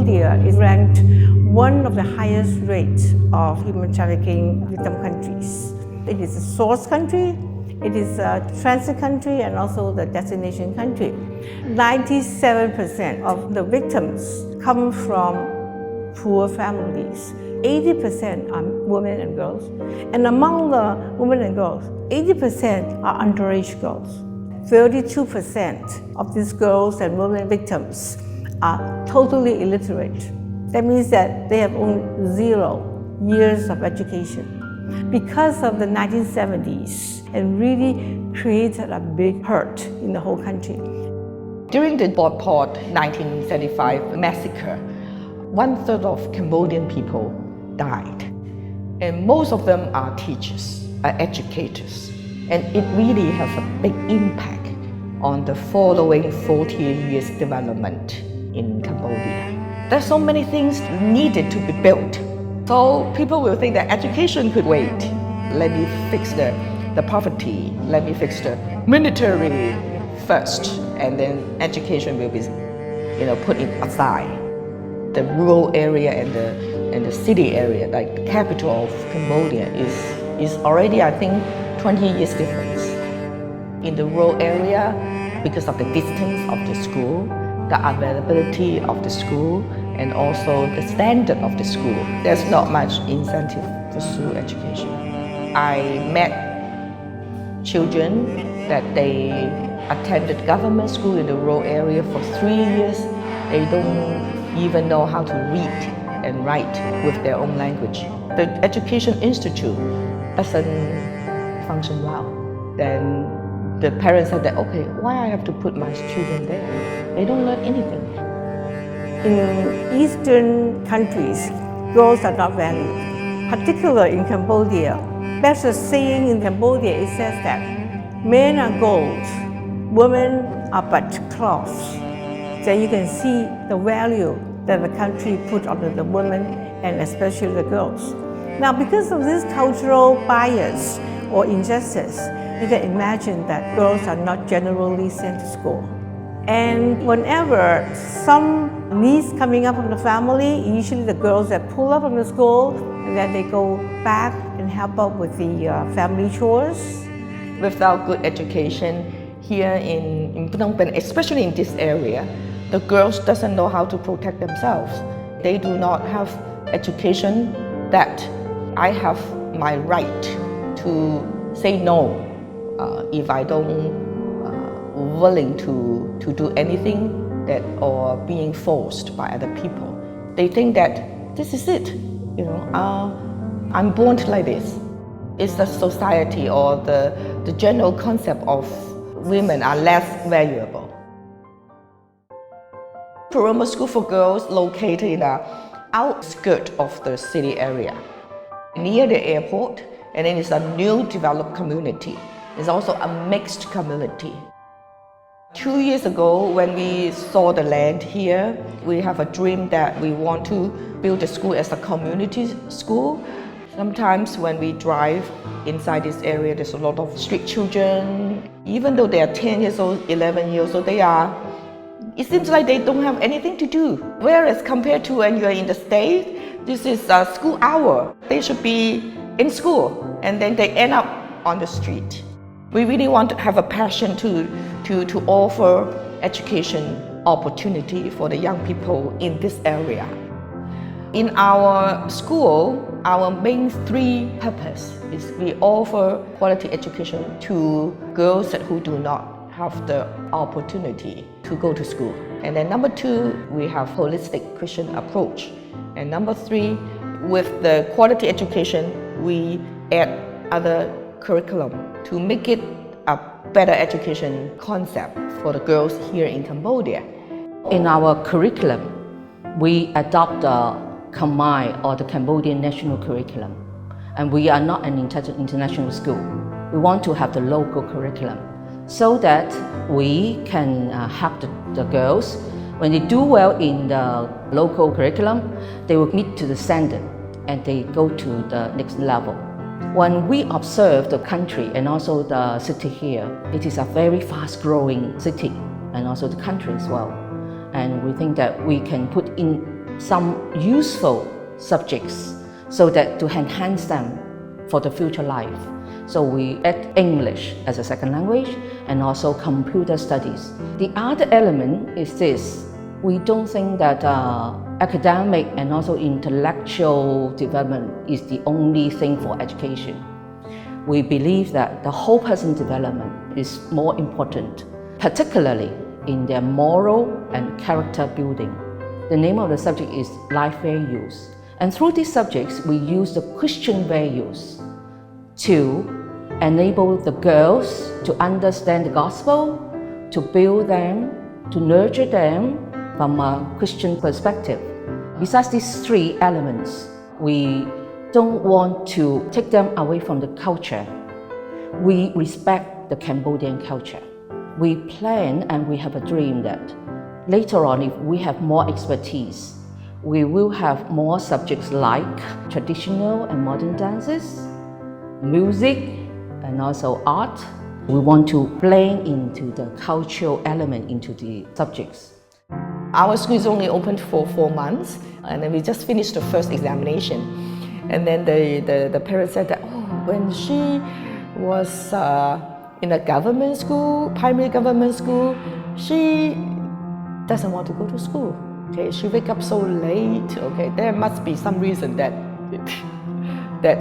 Cambodia is ranked one of the highest rates of human trafficking victim countries. It is a source country, it is a transit country, and also the destination country. 97% of the victims come from poor families. 80% are women and girls. And among the women and girls, 80% are underage girls. 32% of these girls and women victims are totally illiterate. That means that they have only 0 years of education. Because of the 1970s, it really created a big hurt in the whole country. During the Pol Pot 1975 massacre, 1/3 of Cambodian people died. And most of them are teachers, are educators. And it really has a big impact on the following 40 years development in Cambodia. There's so many things needed to be built. So people will think that education could wait. Let me fix the poverty, let me fix the military first, and then education will be put aside. The rural area and the city area, like the capital of Cambodia, is already, I think, 20 years difference. In the rural area, because of the distance of the school, the availability of the school, and also the standard of the school, there's not much incentive to pursue education. I met children that they attended government school in the rural area for 3 years. They don't even know how to read and write with their own language. The education institute doesn't function well. Then the parents said that, okay, why I have to put my children there? They don't learn anything. In Eastern countries, girls are not valued. Particularly in Cambodia, there's a saying in Cambodia, it says that men are gold, women are but cloths. So you can see the value that the country put on the women and especially the girls. Now, because of this cultural bias or injustice, you can imagine that girls are not generally sent to school. And whenever some needs coming up from the family, usually the girls that pull up from the school, and then they go back and help out with the family chores. Without good education here in Phnom Penh, especially in this area, the girls doesn't know how to protect themselves. They do not have education that I have my right to say no if I don't willing to do anything that or being forced by other people. They think that this is it, I'm born like this. It's the society or the general concept of women are less valuable. Pleroma School for Girls located in the outskirts of the city area, near the airport, and then it's a new developed community. It's also a mixed community. 2 years ago, when we saw the land here, we have a dream that we want to build the school as a community school. Sometimes when we drive inside this area, there's a lot of street children. Even though they are 10 years old, 11 years old, it seems like they don't have anything to do. Whereas compared to when you're in the States, this is a school hour. They should be in school, and then they end up on the street. We really want to have a passion to offer education opportunity for the young people in this area. In our school, our main 3 purpose is we offer quality education to girls who do not have the opportunity to go to school. And then number 2, we have holistic Christian approach. And number 3, with the quality education, we add other curriculum to make it a better education concept for the girls here in Cambodia. In our curriculum, we adopt the Khmer or the Cambodian national curriculum. And we are not an international school. We want to have the local curriculum so that we can help the girls. When they do well in the local curriculum, they will meet to the standard and they go to the next level. When we observe the country and also the city here, it is a very fast-growing city and also the country as well. And we think that we can put in some useful subjects so that to enhance them for the future life. So we add English as a second language and also computer studies. The other element is this: we don't think that academic and also intellectual development is the only thing for education. We believe that the whole person development is more important, particularly in their moral and character building. The name of the subject is Life Values. And through these subjects, we use the Christian values to enable the girls to understand the gospel, to build them, to nurture them from a Christian perspective. Besides these three elements, we don't want to take them away from the culture. We respect the Cambodian culture. We plan and we have a dream that later on, if we have more expertise, we will have more subjects like traditional and modern dances, music, and also art. We want to blend into the cultural element into the subjects. Our school is only opened for 4 months, and then we just finished the first examination. And then the parents said that, when she was in a government school, primary government school, she doesn't want to go to school. Okay, she wake up so late. Okay, there must be some reason that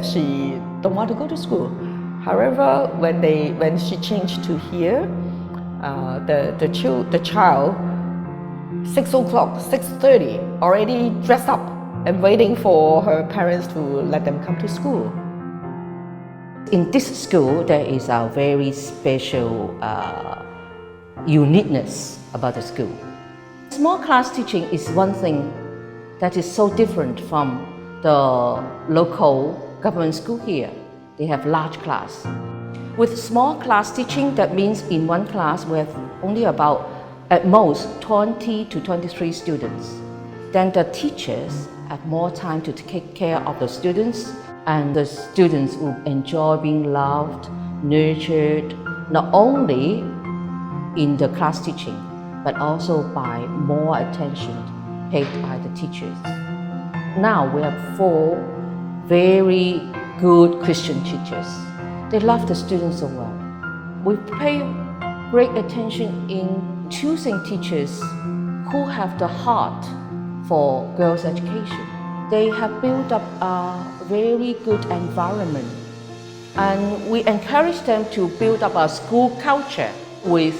she don't want to go to school. However, when she changed to here, the child 6 o'clock, 6:30, already dressed up and waiting for her parents to let them come to school. In this school, there is a very special uniqueness about the school. Small class teaching is one thing that is so different from the local government school here. They have large class. With small class teaching, that means in one class we have only about at most 20 to 23 students. Then the teachers have more time to take care of the students, and the students will enjoy being loved, nurtured, not only in the class teaching, but also by more attention paid by the teachers. Now we have 4 very good Christian teachers. They love the students so well. We pay great attention in choosing teachers who have the heart for girls' education. They have built up a very good environment, and we encourage them to build up a school culture with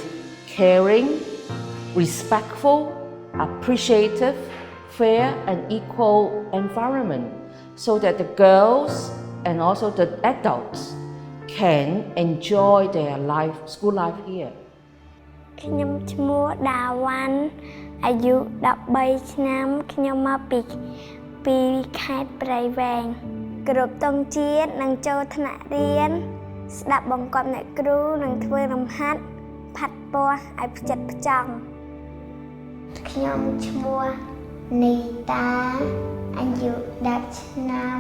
caring, respectful, appreciative, fair and equal environment, so that the girls and also the adults can enjoy their life, school life here. ខ្ញុំឈ្មោះដាវ៉ាន់អាយុ13ឆ្នាំខ្ញុំមកពីខេត្តព្រៃវែងគ្រប់ទង់ជាតិនឹងចូលថ្នាក់រៀនស្ដាប់បង្គាប់អ្នកគ្រូនិងធ្វើរំហាត់ផាត់ពណ៌ឲ្យផ្ចិតផ្ចង់ខ្ញុំឈ្មោះនីតាអាយុ10ឆ្នាំ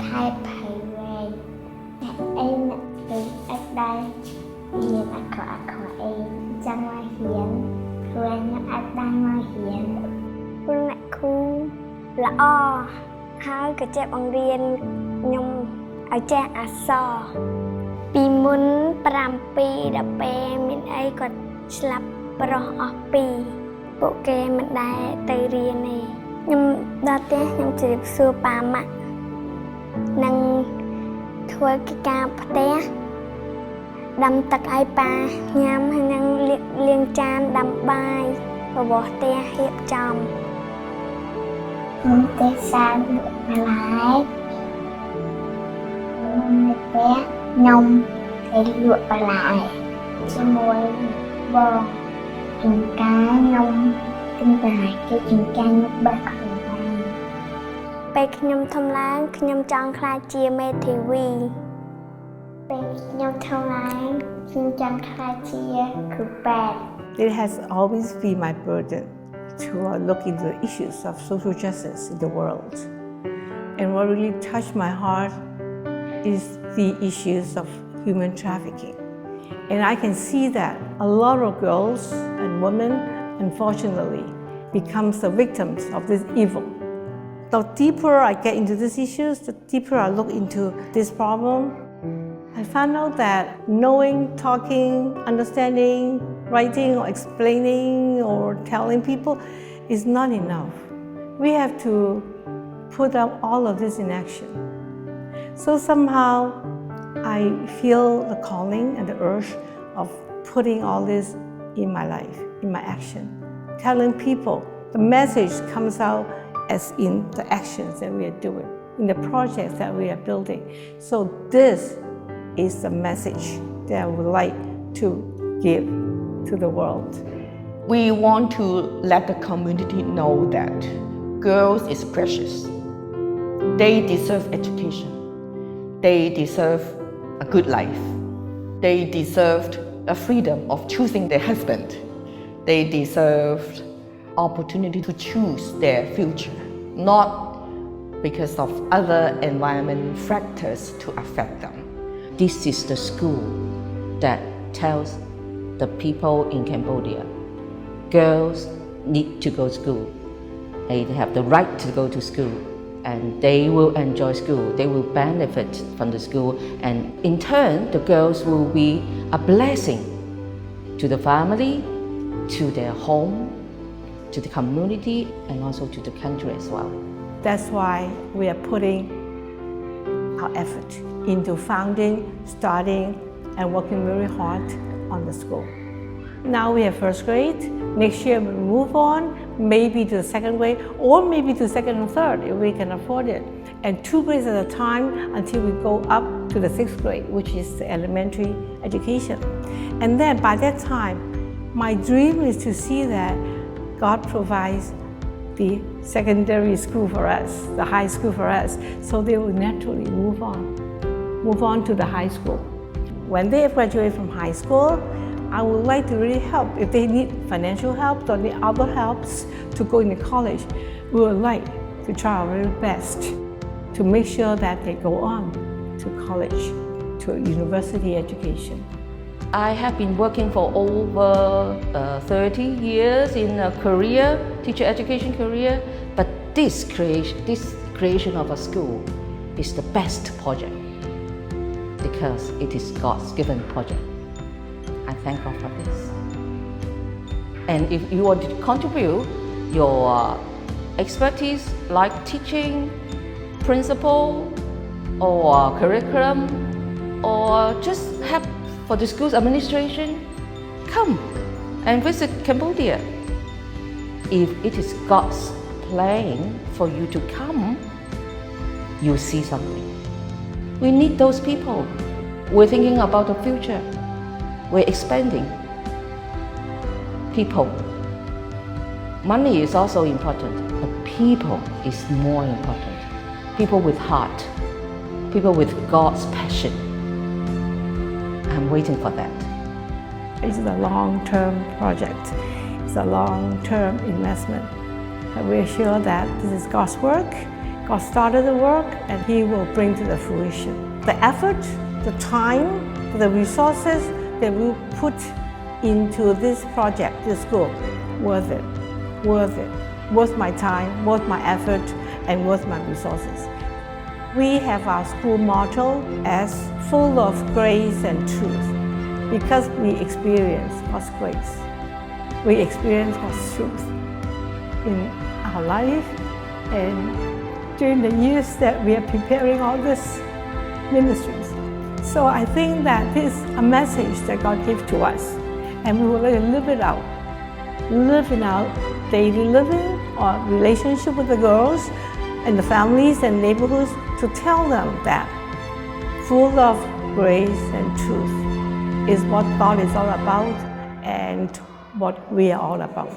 ខេត្តព្រៃវែងអ្នកឯងគឺអត់ដែររៀនអក្សរអីចង់មករៀនគ្រូខ្ញុំអត់ដែរមករៀនគ្រូអ្នកគ្រូល្អហើយក៏ចេះបង្រៀនខ្ញុំឲ្យចេះអក្សរពីមុន7ដល់ពេលមានអីគាត់ស្លាប់ប្រុសអស់2ពួកគេមិនដែលទៅរៀនទេខ្ញុំដល់ផ្ទះខ្ញុំជម្រាបសួរប៉ាម៉ាក់និងធ្វើកិច្ចការផ្ទះដាំទឹកឲ្យប៉ាញ៉ាំហើយនឹងលាងចានដាំបាយរបស់ផ្ទះរៀបចំខ្ញុំទេសានលក់បន្លែនៅផ្ទះខ្ញុំទៅលក់បន្លែជាមួយបងចង្ការខ្ញុំទិញបន្លែគេចង្ការខ្ញុំបេះខ្លួនឯងពេលខ្ញុំធំឡើងខ្ញុំចង់ក្លាយជាមេធាវីពេលខ្ញុំធំឡើងខ្ញុំចង់ក្លាយជាគ្រូពេទ្យ It has always been my burden to look into the issues of social justice in the world. And what really touched my heart is the issues of human trafficking. And I can see that a lot of girls and women, unfortunately, becomes the victims of this evil. The deeper I get into these issues, the deeper I look into this problem, I found out that knowing, talking, understanding, writing or explaining or telling people is not enough. We have to put up all of this in action. So somehow I feel the calling and the urge of putting all this in my life, in my action. Telling people, the message comes out as in the actions that we are doing, in the projects that we are building. So this is the message that I would like to give to the world. We want to let the community know that girls is precious. They deserve education. They deserve a good life. They deserved a freedom of choosing their husband. They deserved opportunity to choose their future, not because of other environment factors to affect them. This is the school that tells the people in Cambodia, girls need to go to school. They have the right to go to school, and they will enjoy school. They will benefit from the school, and in turn, the girls will be a blessing to the family, to their home, to the community, and also to the country as well. That's why we are putting our effort into founding, starting, and working very hard on the school. Now we have first grade. Next year we'll move on, maybe to the second grade, or maybe to second and third if we can afford it. And 2 grades at a time until we go up to the 6th grade, which is the elementary education. And then by that time, my dream is to see that God provides the secondary school for us, the high school for us, so they will naturally move on to the high school. When they graduate from high school, I would like to really help. If they need financial help or need other helps to go into college, we would like to try our very best to make sure that they go on to college, to university education. I have been working for over 30 years in a career, teacher education career, but this creation of a school is the best project because it is God's given project. I thank God for this. And if you want to contribute your expertise like teaching, principle, or curriculum, or just help for the school's administration, come and visit Cambodia. If it is God's plan for you to come, you'll see something. We need those people. We're thinking about the future. We're expanding. People. Money is also important, but people is more important. People with heart. People with God's passion. I'm waiting for that. It's a long-term project. It's a long-term investment. And we're sure that this is God's work. God started the work and He will bring to the fruition. The effort, the time, the resources that we put into this project, this school, worth it, worth my time, worth my effort, and worth my resources. We have our school motto as full of grace and truth because we experience God's grace. We experience God's truth in our life and during the years that we are preparing all these ministries. So I think that this is a message that God gave to us and we will live it out. Live in our daily living or relationship with the girls and the families and neighborhoods to tell them that full of grace and truth is what God is all about and what we are all about.